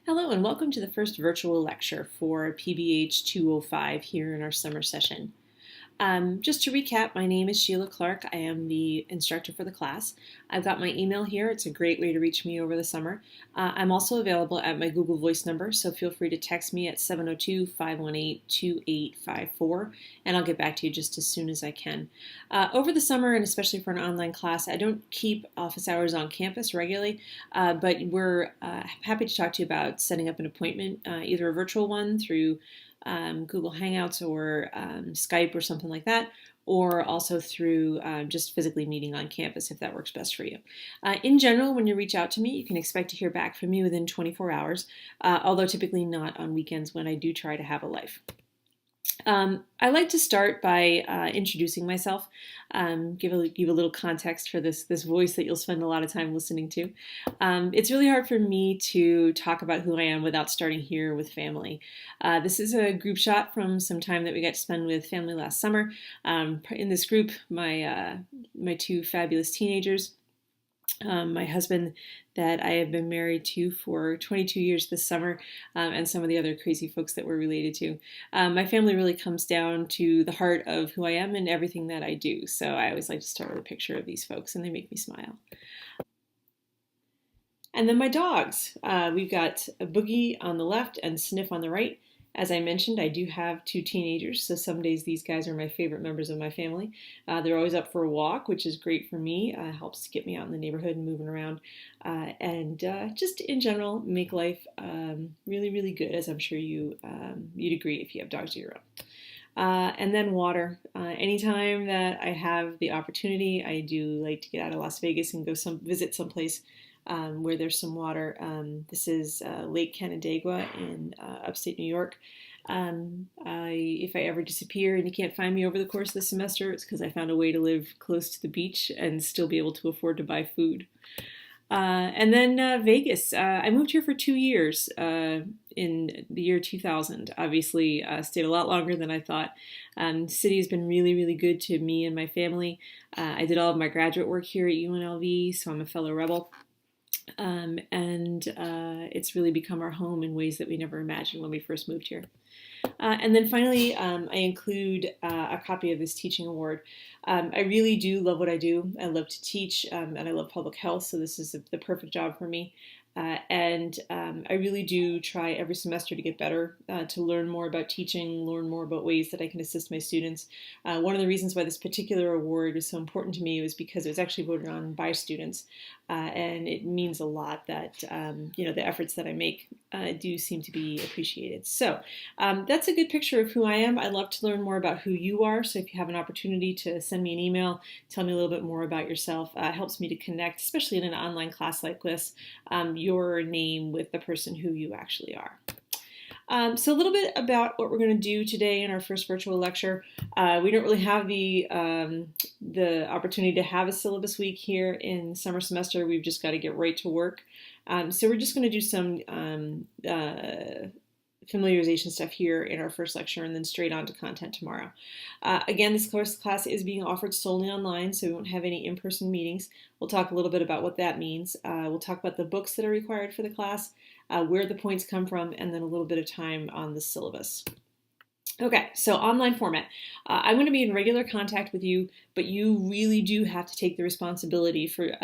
Hello and welcome to the first virtual lecture for PBH 205 here in our summer session. Just to recap, my name is Sheila Clark. I am the instructor for the class. I've got my email here. It's a great way to reach me over the summer. I'm also available at my Google Voice number, so feel free to text me at 702-518-2854, and I'll get back to you just as soon as I can. Over the summer, and especially for an online class, I don't keep office hours on campus regularly, but we're happy to talk to you about setting up an appointment, either a virtual one through Google Hangouts or Skype or something like that, or also through just physically meeting on campus if that works best for you. In general, when you reach out to me, you can expect to hear back from me within 24 hours, although typically not on weekends when I do try to have a life. I like to start by introducing myself, give a little context for this voice that you'll spend a lot of time listening to. It's really hard for me to talk about who I am without starting here with family. This is a group shot from some time that we got to spend with family last summer. In this group, my two fabulous teenagers, my husband that I have been married to for 22 years this summer, and some of the other crazy folks that we're related to. My family really comes down to the heart of who I am and everything that I do. So I always like to start with a picture of these folks, and they make me smile. And then my dogs. We've got a Boogie on the left and Sniff on the right. As I mentioned, I do have two teenagers, so some days these guys are my favorite members of my family. They're always up for a walk, which is great for me. Helps get me out in the neighborhood and moving around. And just in general, make life really, really good, as I'm sure you'd agree if you have dogs of your own. And then water. Anytime that I have the opportunity, I do like to get out of Las Vegas and go visit someplace where there's some water. This is Lake Canandaigua in upstate New York. If I ever disappear and you can't find me over the course of the semester, it's because I found a way to live close to the beach and still be able to afford to buy food. And then Vegas. I moved here for 2 years in the year 2000. Obviously, stayed a lot longer than I thought. The city has been really, really good to me and my family. I did all of my graduate work here at UNLV, so I'm a fellow rebel. It's really become our home in ways that we never imagined when we first moved here. And then finally, I include a copy of this teaching award. I really do love what I do. I love to teach, and I love public health, so this is the perfect job for me. I really do try every semester to get better, to learn more about teaching, learn more about ways that I can assist my students. One of the reasons why this particular award is so important to me was because it was actually voted on by students, and it means a lot that the efforts that I make do seem to be appreciated. So that's a good picture of who I am. I'd love to learn more about who you are, so if you have an opportunity to send me an email, tell me a little bit more about yourself. It helps me to connect, especially in an online class like this, your name with the person who you actually are. So a little bit about what we're going to do today in our first virtual lecture. We don't really have the opportunity to have a syllabus week here in summer semester. We've just got to get right to work. So we're just going to do some familiarization stuff here in our first lecture and then straight on to content tomorrow. Again, this class is being offered solely online, so we won't have any in-person meetings. We'll talk a little bit about what that means. We'll talk about the books that are required for the class, where the points come from, and then a little bit of time on the syllabus. Okay, so online format. I'm going to be in regular contact with you, but you really do have to take the responsibility for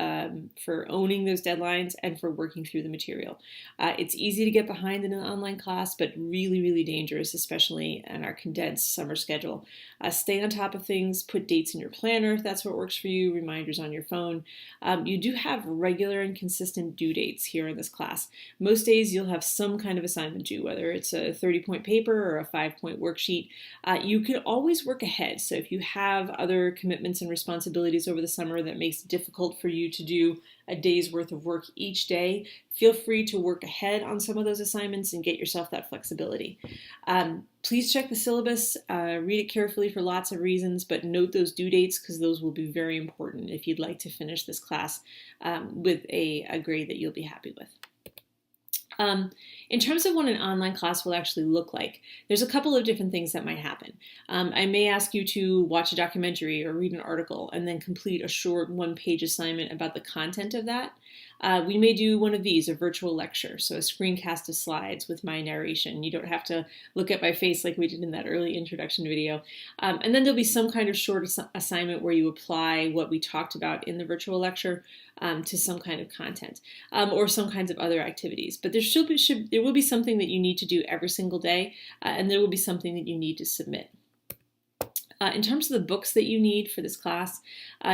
owning those deadlines and for working through the material. It's easy to get behind in an online class, but really, really dangerous, especially in our condensed summer schedule. Stay on top of things, put dates in your planner if that's what works for you, reminders on your phone. You do have regular and consistent due dates here in this class. Most days you'll have some kind of assignment due, whether it's a 30-point paper or a 5-point worksheet. You can always work ahead. So if you have other commitments and responsibilities over the summer that makes it difficult for you to do a day's worth of work each day, feel free to work ahead on some of those assignments and get yourself that flexibility. Please check the syllabus, read it carefully for lots of reasons, but note those due dates because those will be very important if you'd like to finish this class with a grade that you'll be happy with. In terms of what an online class will actually look like, there's a couple of different things that might happen. I may ask you to watch a documentary or read an article and then complete a short one-page assignment about the content of that. We may do one of these, a virtual lecture, so a screencast of slides with my narration. You don't have to look at my face like we did in that early introduction video. And then there'll be some kind of short assignment where you apply what we talked about in the virtual lecture to some kind of content or some kinds of other activities. But there will be something that you need to do every single day, and there will be something that you need to submit. In terms of the books that you need for this class,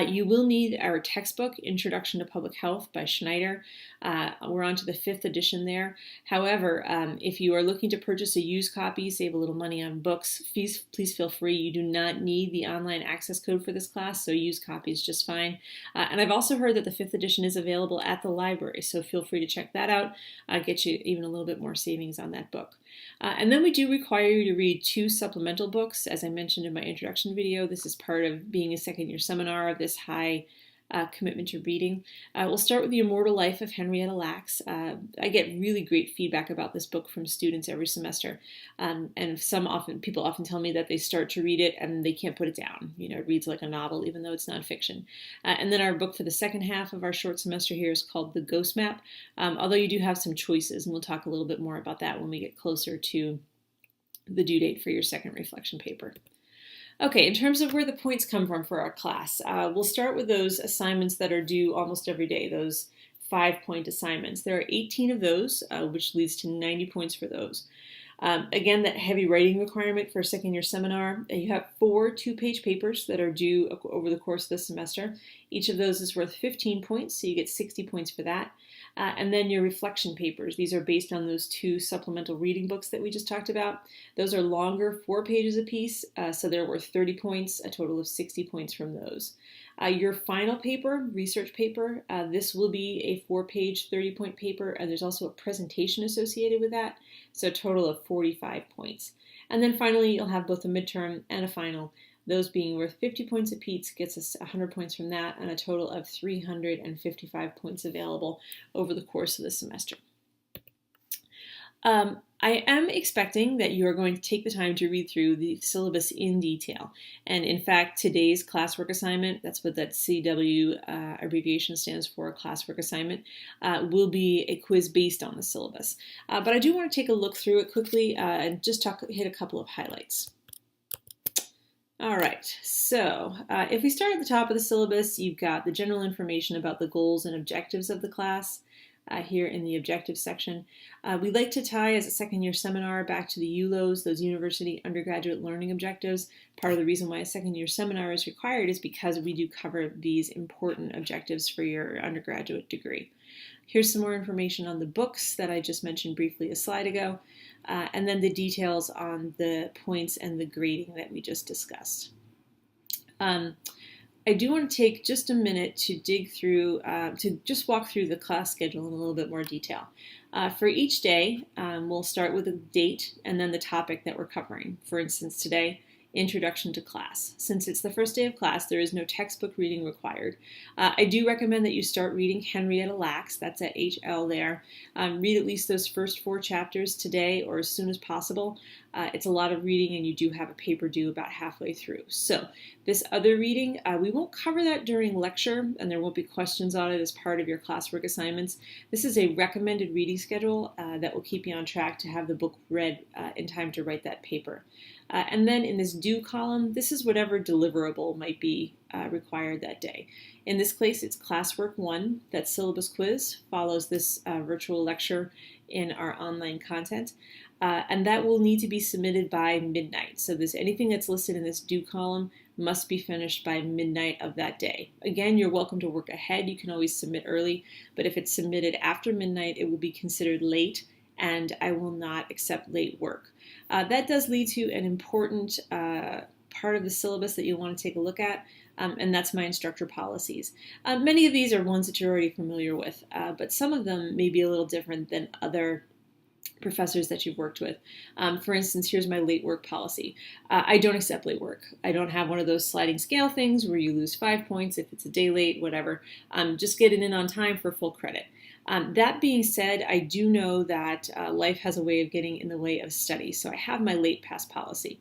you will need our textbook, Introduction to Public Health by Schneider. We're on to the 5th edition there. However, if you are looking to purchase a used copy, save a little money on books, please feel free. You do not need the online access code for this class, so used copy is just fine. And I've also heard that the 5th edition is available at the library, so feel free to check that out. Get you even a little bit more savings on that book. And then we do require you to read 2 supplemental books. As I mentioned in my introduction video, this is part of being a second-year seminar of this high commitment to reading. We'll start with The Immortal Life of Henrietta Lacks. I get really great feedback about this book from students every semester, and people often tell me that they start to read it and they can't put it down. You know, it reads like a novel, even though it's nonfiction. And then our book for the second half of our short semester here is called The Ghost Map, although you do have some choices, and we'll talk a little bit more about that when we get closer to the due date for your second reflection paper. Okay, in terms of where the points come from for our class, we'll start with those assignments that are due almost every day, those 5-point assignments. There are 18 of those, which leads to 90 points for those. Again, that heavy writing requirement for a second-year seminar, you have 4 2-page papers that are due over the course of the semester. Each of those is worth 15 points, so you get 60 points for that. And then your reflection papers. These are based on those 2 supplemental reading books that we just talked about. Those are longer, 4 pages apiece, so they're worth 30 points, a total of 60 points from those. Your final paper, research paper, this will be a 4-page, 30-point paper, and there's also a presentation associated with that, so a total of 45 points. And then finally, you'll have both a midterm and a final. Those being worth 50 points apiece gets us 100 points from that, and a total of 355 points available over the course of the semester. I am expecting that you are going to take the time to read through the syllabus in detail. And in fact, today's classwork assignment, that's what that CW abbreviation stands for, classwork assignment, will be a quiz based on the syllabus. But I do want to take a look through it quickly and just hit a couple of highlights. All right, so if we start at the top of the syllabus, you've got the general information about the goals and objectives of the class here in the objectives section. We like to tie, as a second-year seminar, back to the ULOs, those University Undergraduate Learning Objectives. Part of the reason why a second-year seminar is required is because we do cover these important objectives for your undergraduate degree. Here's some more information on the books that I just mentioned briefly a slide ago, and then the details on the points and the grading that we just discussed. I do want to take just a minute to dig through, to just walk through the class schedule in a little bit more detail. For each day, we'll start with a date and then the topic that we're covering. For instance, today, Introduction to Class. Since it's the first day of class, there is no textbook reading required. I do recommend that you start reading Henrietta Lacks, that's at HL there. Read at least those first 4 chapters today or as soon as possible. It's a lot of reading and you do have a paper due about halfway through. So this other reading, we won't cover that during lecture and there won't be questions on it as part of your classwork assignments. This is a recommended reading schedule that will keep you on track to have the book read in time to write that paper. And then in this due column, this is whatever deliverable might be required that day. In this case, it's classwork 1, that syllabus quiz, follows this virtual lecture in our online content. And that will need to be submitted by midnight. So anything that's listed in this due column must be finished by midnight of that day. Again, you're welcome to work ahead. You can always submit early, but if it's submitted after midnight, it will be considered late, and I will not accept late work. That does lead to an important part of the syllabus that you'll want to take a look at, and that's my instructor policies. Many of these are ones that you're already familiar with, but some of them may be a little different than other professors that you've worked with. For instance, here's my late work policy. I don't accept late work. I don't have one of those sliding scale things where you lose 5 points if it's a day late, whatever. Just get it in on time for full credit. That being said, I do know that life has a way of getting in the way of study, so I have my late pass policy.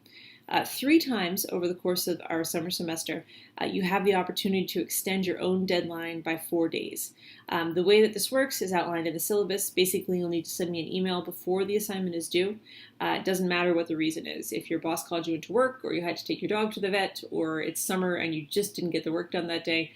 3 times over the course of our summer semester, you have the opportunity to extend your own deadline by 4 days. The way that this works is outlined in the syllabus. Basically, you'll need to send me an email before the assignment is due. It doesn't matter what the reason is. If your boss called you into work, or you had to take your dog to the vet, or it's summer and you just didn't get the work done that day,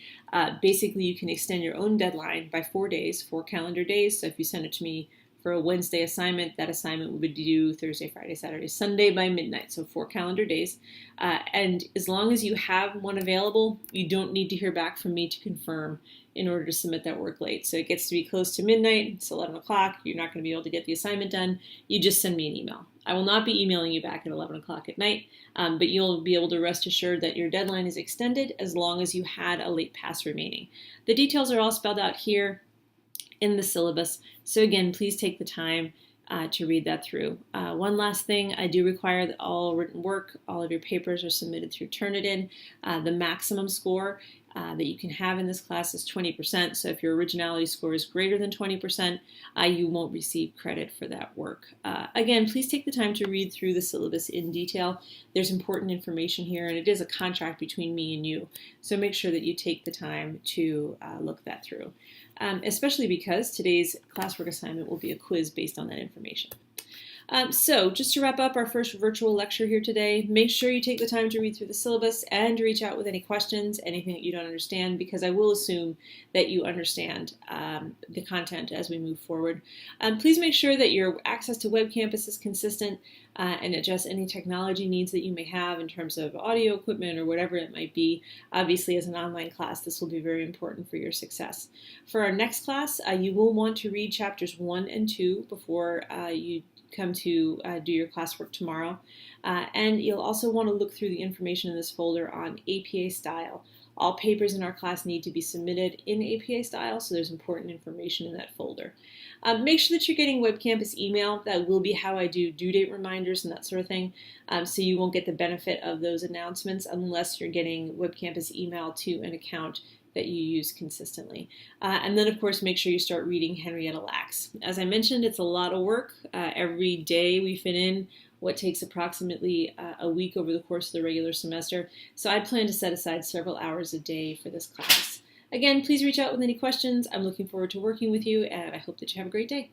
basically you can extend your own deadline by 4 days, 4 calendar days. So if you send it to me for a Wednesday assignment, that assignment would be due Thursday, Friday, Saturday, Sunday by midnight, so 4 calendar days. And as long as you have one available, you don't need to hear back from me to confirm in order to submit that work late. So it gets to be close to midnight, it's 11 o'clock, you're not going to be able to get the assignment done, you just send me an email. I will not be emailing you back at 11 o'clock at night, but you'll be able to rest assured that your deadline is extended as long as you had a late pass remaining. The details are all spelled out here in the syllabus. So again, please take the time to read that through. One last thing, I do require that all written work, all of your papers are submitted through Turnitin. The maximum score that you can have in this class is 20%. So if your originality score is greater than 20%, you won't receive credit for that work. Again, please take the time to read through the syllabus in detail. There's important information here, and it is a contract between me and you. So make sure that you take the time to look that through. Especially because today's classwork assignment will be a quiz based on that information. So just to wrap up our first virtual lecture here today, make sure you take the time to read through the syllabus and reach out with any questions, anything that you don't understand, because I will assume that you understand the content as we move forward. Please make sure that your access to Web Campus is consistent and adjust any technology needs that you may have in terms of audio equipment or whatever it might be. Obviously, as an online class, this will be very important for your success. For our next class, you will want to read chapters 1 and 2 before you come to do your classwork tomorrow. And you'll also want to look through the information in this folder on APA style. All papers in our class need to be submitted in APA style, so there's important information in that folder. Make sure that you're getting Web Campus email. That will be how I do due date reminders and that sort of thing. So you won't get the benefit of those announcements unless you're getting Web Campus email to an account that you use consistently. And then, of course, make sure you start reading Henrietta Lacks. As I mentioned, it's a lot of work. Every day we fit in what takes approximately a week over the course of the regular semester. So I plan to set aside several hours a day for this class. Again, please reach out with any questions. I'm looking forward to working with you, and I hope that you have a great day.